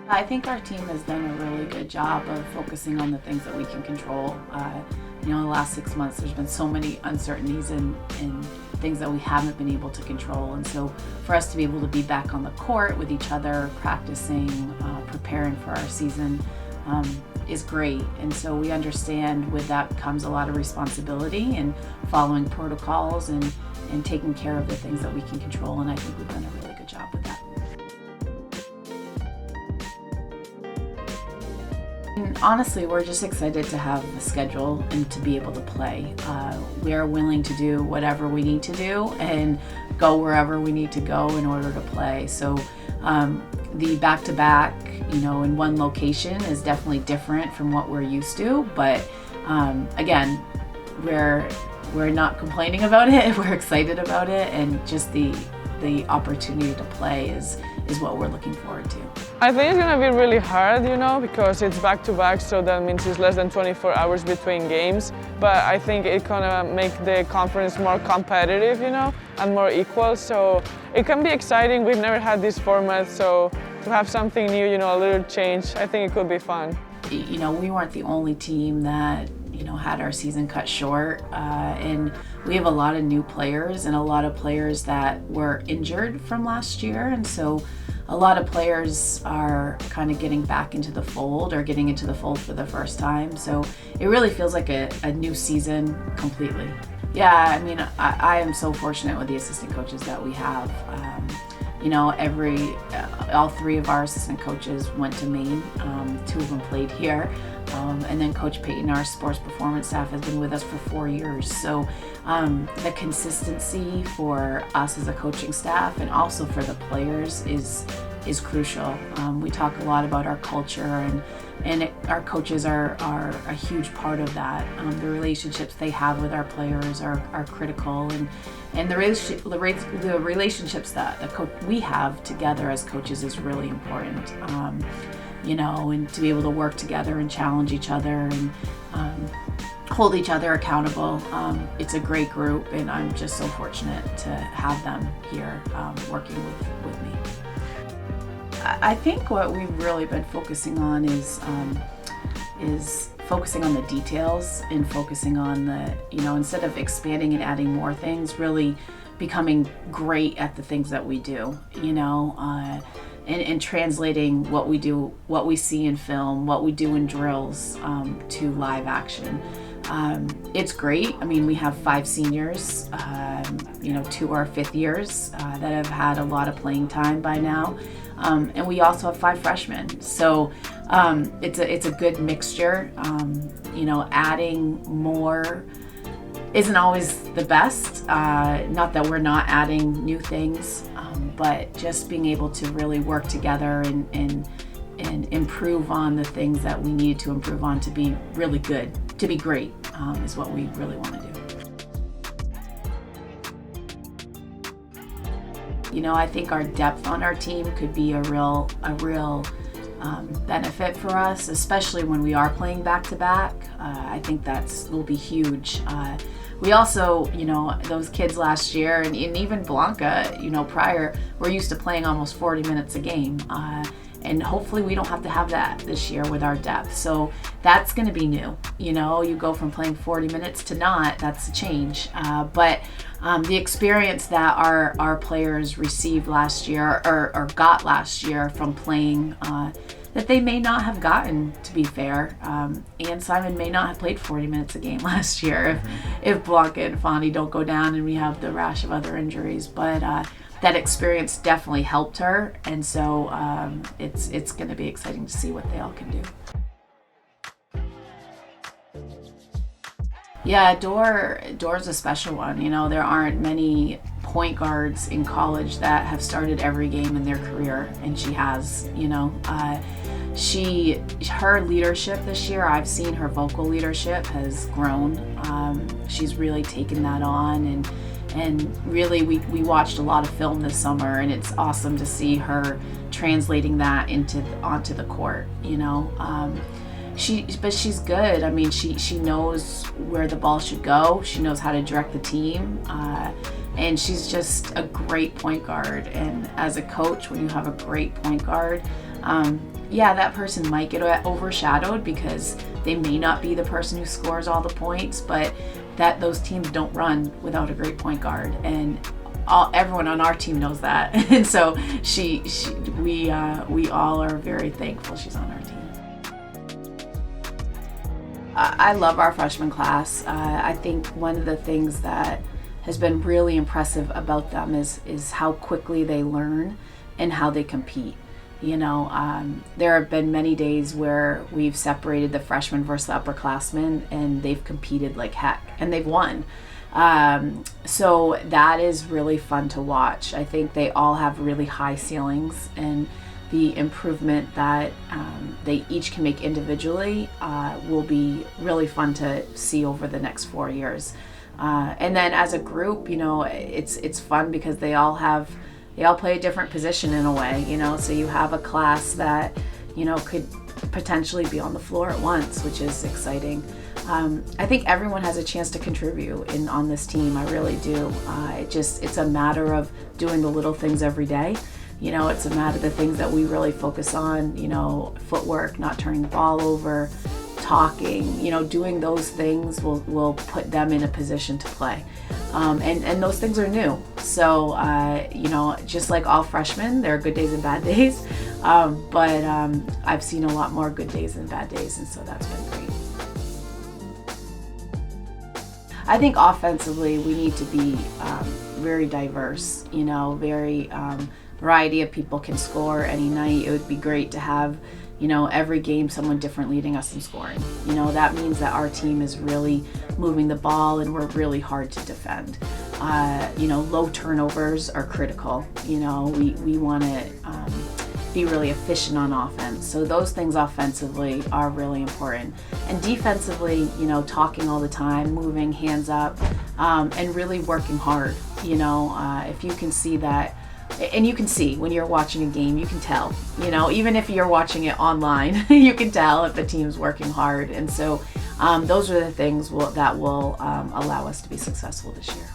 I think our team has done a really good job of focusing on the things that we can control. In the last 6 months, there's been so many uncertainties and things that we haven't been able to control. And so for us to be able to be back on the court with each other, practicing, preparing for our season is great. And so we understand with that comes a lot of responsibility and following protocols and taking care of the things that we can control. And I think we've done a really good job with that. And honestly, we're just excited to have a schedule and to be able to play. We are willing to do whatever we need to do and go wherever we need to go in order to play. So the back-to-back, in one location is definitely different from what we're used to. But again, we're not complaining about it. We're excited about it, and just the opportunity to play is what we're looking forward to. I think it's going to be really hard, because it's back-to-back, so that means it's less than 24 hours between games. But I think it's going to make the conference more competitive, and more equal. So it can be exciting. We've never had this format, so to have something new, a little change, I think it could be fun. We weren't the only team that had our season cut short, and we have a lot of new players and a lot of players that were injured from last year, and so a lot of players are kind of getting back into the fold or getting into the fold for the first time. So it really feels like a new season completely. Yeah, I am so fortunate with the assistant coaches that we have. All three of our assistant coaches went to Maine. 2 of them played here. And then Coach Peyton, our sports performance staff, has been with us for 4 years. So the consistency for us as a coaching staff and also for the players is crucial. We talk a lot about our culture, and our coaches are a huge part of that. The relationships they have with our players are critical, and the relationships that we have together as coaches is really important. And to be able to work together and challenge each other and hold each other accountable. It's a great group, and I'm just so fortunate to have them here working with me. I think what we've really been focusing on is focusing on the details and focusing on the, instead of expanding and adding more things, really becoming great at the things that we do, and translating what we do, what we see in film, what we do in drills to live action. It's great. We have 5 seniors, 2 are 5th years that have had a lot of playing time by now. And we also have 5 freshmen. So it's a good mixture. Adding more isn't always the best. Not that we're not adding new things, but just being able to really work together and improve on the things that we need to improve on to be really good, to be great, is what we really want to do. I think our depth on our team could be a real benefit for us, especially when we are playing back-to-back. I think will be huge. We also, those kids last year and even Blanca, prior, were used to playing almost 40 minutes a game. And hopefully we don't have to have that this year with our depth. So that's going to be new. You go from playing 40 minutes to not, that's a change. But the experience that our players received last year or got last year from playing that they may not have gotten, to be fair. And Simon may not have played 40 minutes a game last year if Blanca and Fonnie don't go down and we have the rash of other injuries. But that experience definitely helped her, and so it's going to be exciting to see what they all can do. Yeah, Dor's a special one. There aren't many point guards in college that have started every game in their career, and she has. Her leadership this year, I've seen her vocal leadership has grown. She's really taken that on, and really we watched a lot of film this summer, and it's awesome to see her translating that onto the court. But she's good. She knows where the ball should go. She knows how to direct the team, and she's just a great point guard. And as a coach, when you have a great point guard, yeah, that person might get overshadowed because they may not be the person who scores all the points, but that those teams don't run without a great point guard, and everyone on our team knows that. And so we all are very thankful she's on our team. I love our freshman class. I think one of the things that has been really impressive about them is how quickly they learn and how they compete. You know, there have been many days where we've separated the freshmen versus the upperclassmen, and they've competed like heck, and they've won. So that is really fun to watch. I think they all have really high ceilings, and the improvement that they each can make individually will be really fun to see over the next 4 years. And then as a group, you know, it's fun because they all play a different position in a way, you know, so you have a class that, you know, could potentially be on the floor at once, which is exciting. I think everyone has a chance to contribute on this team. I really do. It's a matter of doing the little things every day. You know, it's a matter of the things that we really focus on, you know, footwork, not turning the ball over, talking, you know, doing those things will put them in a position to play. And those things are new. So, you know, just like all freshmen, there are good days and bad days. But I've seen a lot more good days than bad days, and so that's been great. I think offensively we need to be very diverse, you know, very variety of people can score any night. It would be great to have, you know, every game someone different leading us in scoring. You know, that means that our team is really moving the ball and we're really hard to defend. You know, low turnovers are critical. You know, we want to be really efficient on offense. So those things offensively are really important. And defensively, you know, talking all the time, moving, hands up, and really working hard. You know, if you can see that, and you can see when you're watching a game, you can tell, you know, even if you're watching it online, you can tell if the team's working hard. And so those are the things that will allow us to be successful this year.